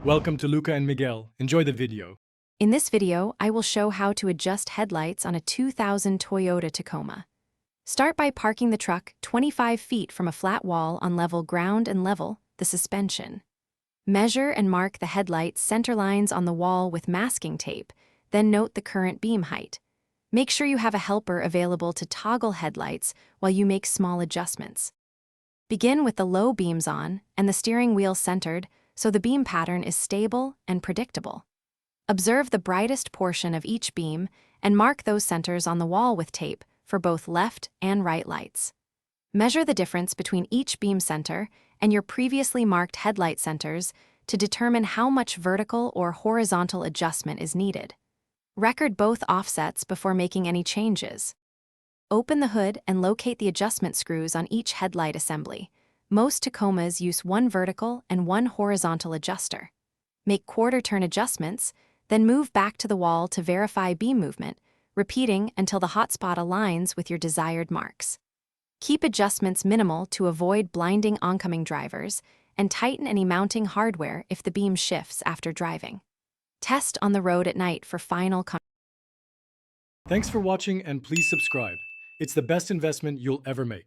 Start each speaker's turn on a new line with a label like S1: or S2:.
S1: Welcome to Luca and Miguel. Enjoy the video.
S2: In this video, I will show how to adjust headlights on a 2000 Toyota Tacoma. Start by parking the truck 25 feet from a flat wall on level ground and level the suspension. Measure and mark the headlight center lines on the wall with masking tape, then note the current beam height. Make sure you have a helper available to toggle headlights while you make small adjustments. Begin with the low beams on and the steering wheel centered so the beam pattern is stable and predictable. Observe the brightest portion of each beam and mark those centers on the wall with tape for both left and right lights. Measure the difference between each beam center and your previously marked headlight centers to determine how much vertical or horizontal adjustment is needed. Record both offsets before making any changes. Open the hood and locate the adjustment screws on each headlight assembly. Most Tacomas use one vertical and one horizontal adjuster. Make quarter-turn adjustments, then move back to the wall to verify beam movement, repeating until the hotspot aligns with your desired marks. Keep adjustments minimal to avoid blinding oncoming drivers, and tighten any mounting hardware if the beam shifts after driving. Test on the road at night for final
S1: Thanks for watching and please subscribe. It's the best investment you'll ever make.